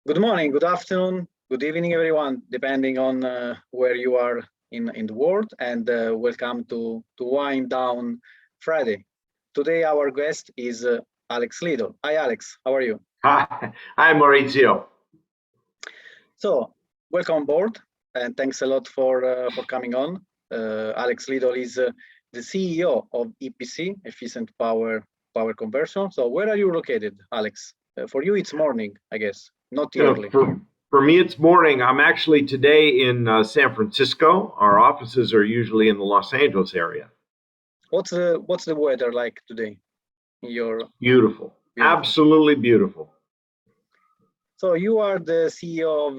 Good morning, good afternoon, good evening, everyone, depending on where you are in the world, and welcome to Wind Down Friday. Today, our guest is Alex Lidow. Hi, Alex. How are you? Hi, Maurizio. So, welcome on board, and thanks a lot for coming on. Alex Lidow is the CEO of EPC, Efficient Power Conversion. So, where are you located, Alex? For you, it's morning, I guess, not early. For me, it's morning. I'm actually today in San Francisco. Our offices are usually in the Los Angeles area. What's the weather like today? Beautiful, absolutely beautiful. So you are the CEO of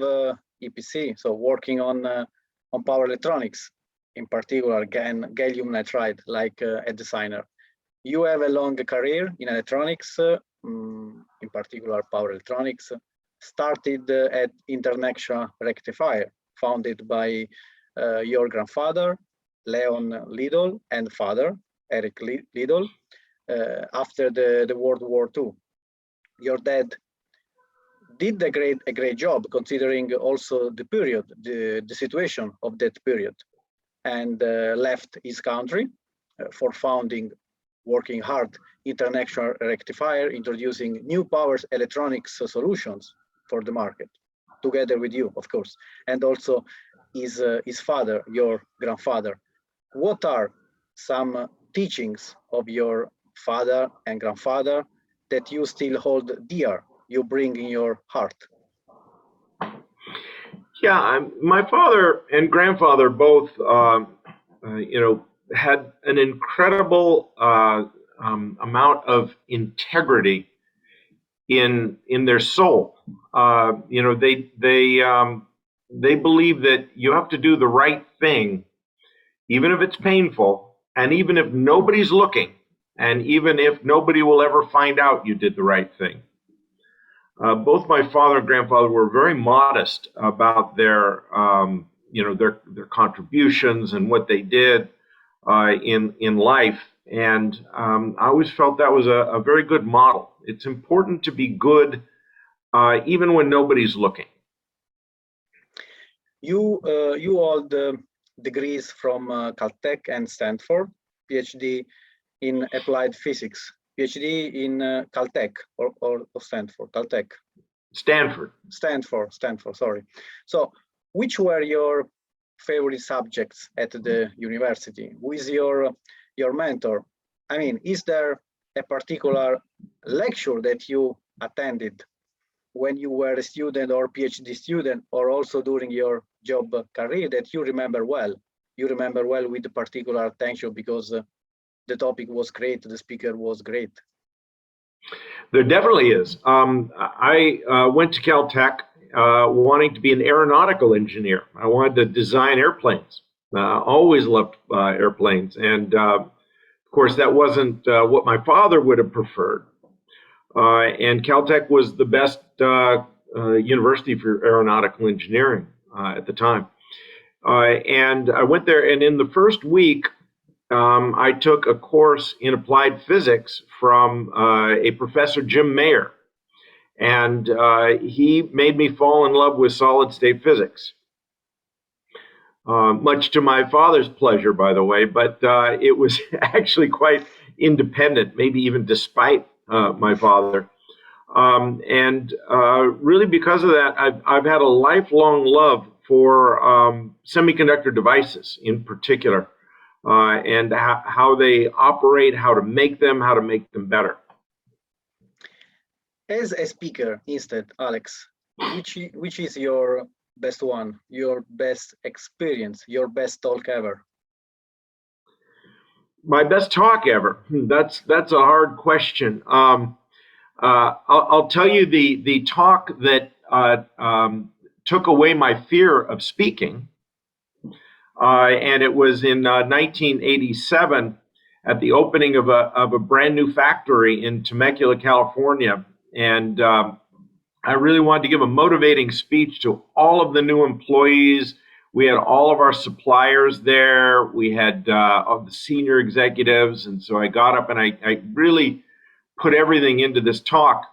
EPC, so working on power electronics, in particular gallium nitride, like a designer. You have a long career in electronics, in particular power electronics. Started at International Rectifier, founded by your grandfather, Leon Lidow, and father, Eric Lidow, after the World War II. Your dad did a great job, considering also the period, the situation of that period, and left his country for founding, working hard, International Rectifier, introducing new power electronics solutions for the market, together with you, of course, and also his father, your grandfather. What are some teachings of your father and grandfather that you still hold dear, you bring in your heart? Yeah, my father and grandfather both, had an incredible amount of integrity in their soul. They believe that you have to do the right thing, even if it's painful, and even if nobody's looking, and even if nobody will ever find out you did the right thing. Both my father and grandfather were very modest about their contributions and what they did in life, and I always felt that was a very good model. It's important to be good even when nobody's looking. You hold degrees from Caltech and Stanford, PhD in applied physics, PhD in Caltech or Stanford, Caltech. Stanford, sorry. So which were your favorite subjects at the university? Who is your mentor? I mean, is there a particular lecture that you attended when you were a student or PhD student, or also during your job career that you remember well? You remember well with particular attention because the topic was great, the speaker was great. There definitely is. I went to Caltech wanting to be an aeronautical engineer. I wanted to design airplanes. Always loved airplanes. And of course, that wasn't what my father would have preferred. And Caltech was the best university for aeronautical engineering at the time. And I went there, and in the first week, I took a course in applied physics from a professor, Jim Mayer. And he made me fall in love with solid-state physics. Much to my father's pleasure, by the way, but it was actually quite independent, maybe even despite my father. And really because of that, I've had a lifelong love for semiconductor devices in particular, and how they operate, how to make them better. As a speaker instead, Alex, which is your best one, your best experience, your best talk ever? My best talk ever? That's a hard question. I'll tell you the talk that took away my fear of speaking, and it was in 1987 at the opening of a brand new factory in Temecula, California, and I really wanted to give a motivating speech to all of the new employees. We had all of our suppliers there. We had the senior executives, and so I got up and I really put everything into this talk,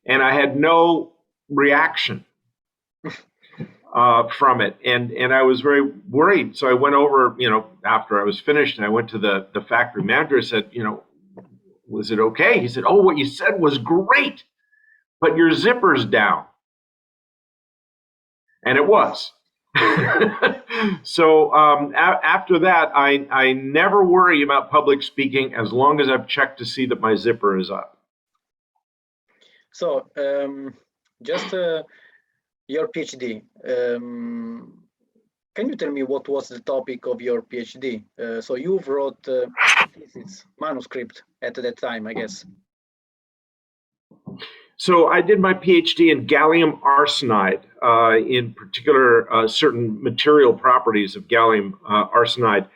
and I had no reaction from it, and I was very worried. So I went over, after I was finished, and I went to the factory manager. I said, was it okay? He said, oh, what you said was great, but your zipper's down. And it was. So after that, I never worry about public speaking as long as I've checked to see that my zipper is up. So just your PhD. Can you tell me what was the topic of your PhD? So you wrote thesis, manuscript at that time, I guess. So I did my PhD in gallium arsenide, in particular certain material properties of gallium arsenide.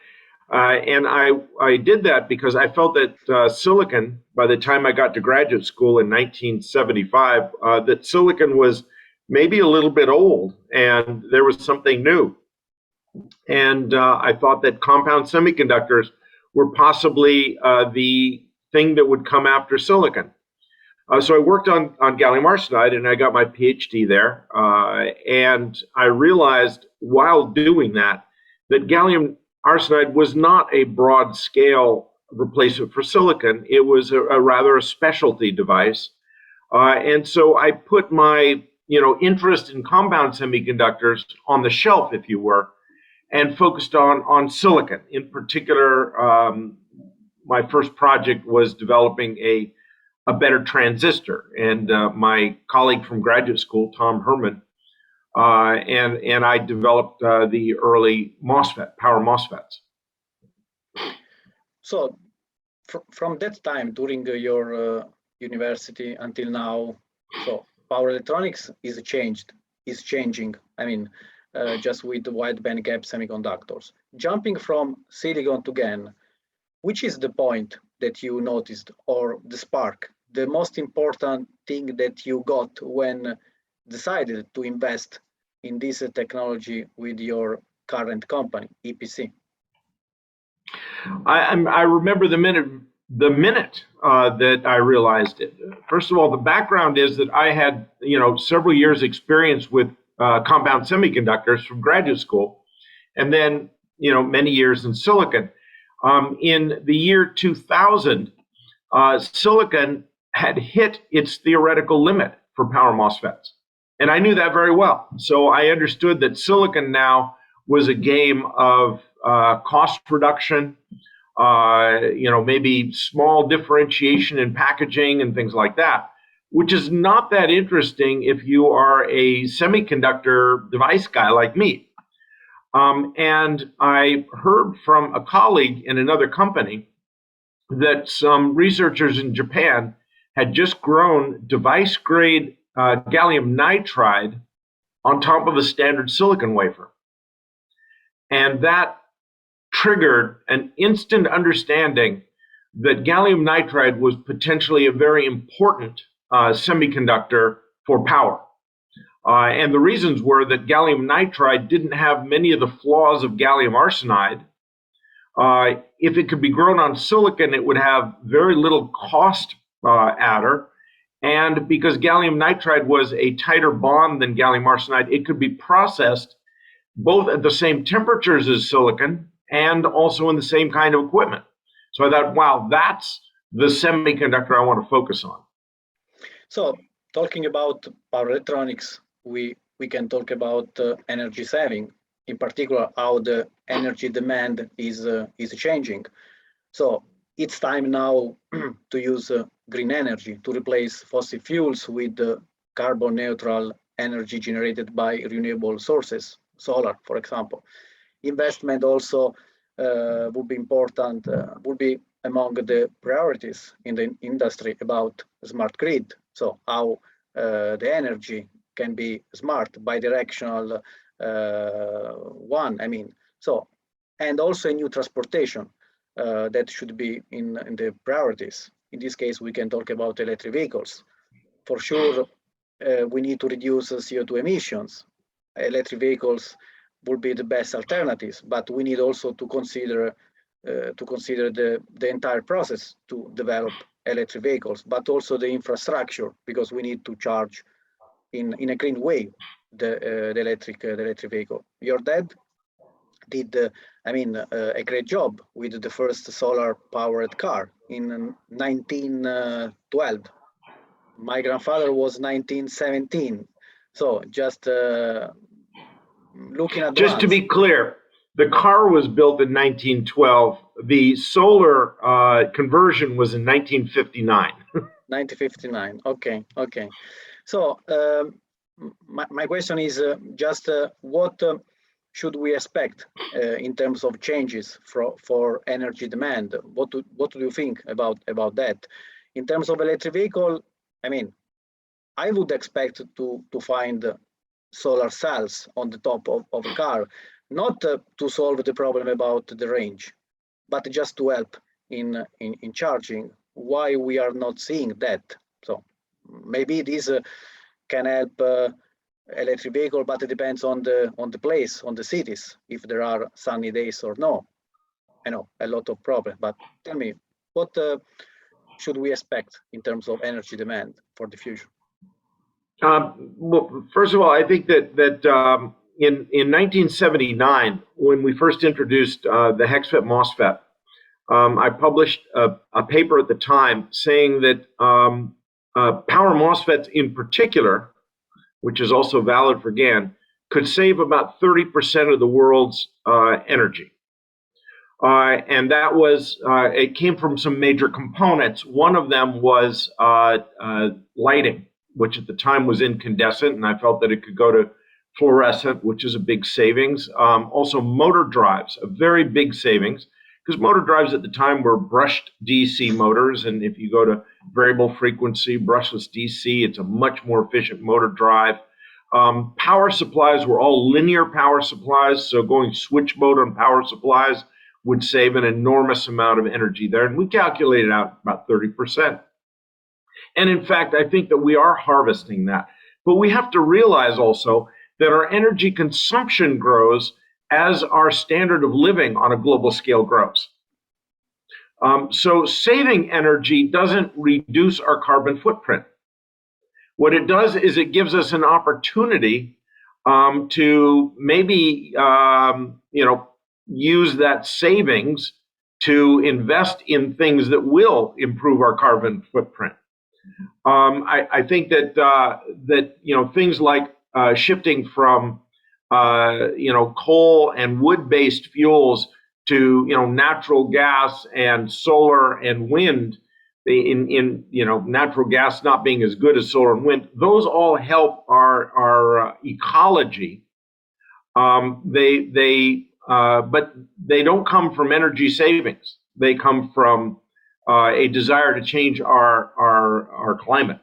And I did that because I felt that silicon, by the time I got to graduate school in 1975, that silicon was maybe a little bit old and there was something new. And I thought that compound semiconductors were possibly the thing that would come after silicon. So I worked on gallium arsenide and I got my PhD there. And I realized while doing that gallium arsenide was not a broad scale replacement for silicon. It was rather a specialty device. And so I put my interest in compound semiconductors on the shelf, if you were, and focused on silicon. In particular, my first project was developing a better transistor, and my colleague from graduate school, Tom Herman, and I developed the early MOSFET, power MOSFETs. So from that time during your university until now, so power electronics is changing. I mean, just with the wide band gap semiconductors. Jumping from silicon to GaN, which is the point that you noticed, or the spark, the most important thing that you got when decided to invest in this technology with your current company, EPC? I remember the minute that I realized it. First of all, the background is that I had several years experience with compound semiconductors from graduate school, and then many years in silicon. In the year 2000, silicon had hit its theoretical limit for power MOSFETs, and I knew that very well. So I understood that silicon now was a game of cost reduction, maybe small differentiation in packaging and things like that, which is not that interesting if you are a semiconductor device guy like me. And I heard from a colleague in another company that some researchers in Japan had just grown device-grade gallium nitride on top of a standard silicon wafer. And that triggered an instant understanding that gallium nitride was potentially a very important semiconductor for power. And the reasons were that gallium nitride didn't have many of the flaws of gallium arsenide. If it could be grown on silicon, it would have very little cost adder. And because gallium nitride was a tighter bond than gallium arsenide, it could be processed both at the same temperatures as silicon and also in the same kind of equipment. So I thought, wow, that's the semiconductor I want to focus on. So talking about power electronics, we can talk about energy saving, in particular how the energy demand is changing. So it's time now to use green energy to replace fossil fuels with carbon neutral energy generated by renewable sources, solar, for example. Investment also would be important, would be among the priorities in the industry about smart grid. So how the energy can be smart, bidirectional one, I mean. So, and also a new transportation that should be in the priorities. In this case, we can talk about electric vehicles. For sure, we need to reduce CO2 emissions. Electric vehicles would be the best alternatives, but we need also to consider the entire process to develop electric vehicles, but also the infrastructure, because we need to charge in a green way the electric vehicle. Your dad did a great job with the first solar powered car in 1912. My grandfather was 1917. So just looking at Just to be clear, the car was built in 1912. The solar conversion was in 1959. 1959. Okay. So my question is just what should we expect in terms of changes for energy demand? What do you think about that? In terms of electric vehicle, I would expect to find solar cells on the top of a car, not to solve the problem about the range, but just to help in charging. Why we are not seeing that? So maybe this can help electric vehicle, but it depends on the place, on the cities, if there are sunny days or no. I know a lot of problems, but tell me, what should we expect in terms of energy demand for the future? Well, first of all, I think that in 1979, when we first introduced the HEXFET MOSFET, I published a paper at the time saying that power MOSFETs in particular, which is also valid for GaN, could save about 30% of the world's energy. And that was, it came from some major components. One of them was lighting, which at the time was incandescent, and I felt that it could go to fluorescent, which is a big savings. Also motor drives, a very big savings, because motor drives at the time were brushed DC motors, and if you go to variable frequency, brushless DC, it's a much more efficient motor drive. Power supplies were all linear power supplies, so going switch mode on power supplies would save an enormous amount of energy there, and we calculated out about 30%. And in fact, I think that we are harvesting that. But we have to realize also that our energy consumption grows as our standard of living on a global scale grows. So saving energy doesn't reduce our carbon footprint. What it does is it gives us an opportunity to maybe use that savings to invest in things that will improve our carbon footprint. I think that things like shifting from coal and wood-based fuels to natural gas and solar and wind, in natural gas not being as good as solar and wind, those all help our ecology. But they don't come from energy savings. They come from a desire to change our climate.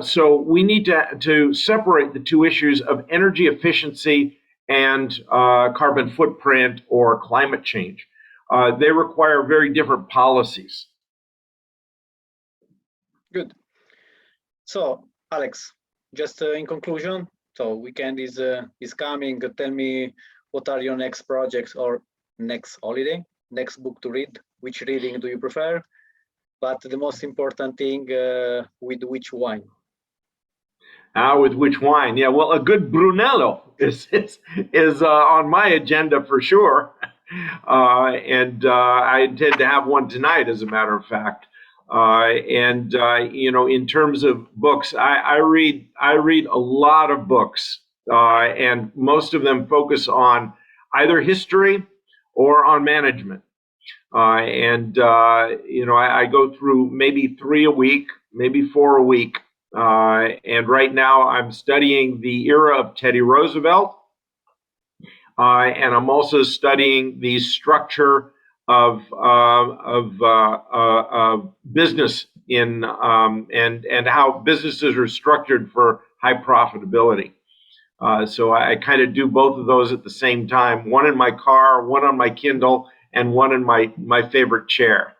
So we need to separate the two issues of energy efficiency and carbon footprint or climate change. They require very different policies. Good. So, Alex, just in conclusion, so weekend is coming. Tell me, what are your next projects or next holiday, next book to read? Which reading do you prefer? But the most important thing, with which wine? With which wine? Yeah, well, a good Brunello is on my agenda for sure, and I intend to have one tonight, as a matter of fact. In terms of books, I read a lot of books, and most of them focus on either history or on management. I go through maybe 3 a week, maybe 4 a week. And right now I'm studying the era of Teddy Roosevelt. And I'm also studying the structure of business and how businesses are structured for high profitability. So I kind of do both of those at the same time, one in my car, one on my Kindle, and one in my favorite chair.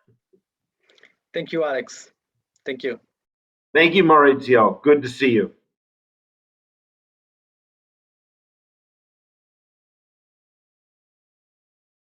Thank you, Alex. Thank you. Thank you, Maurizio. Good to see you.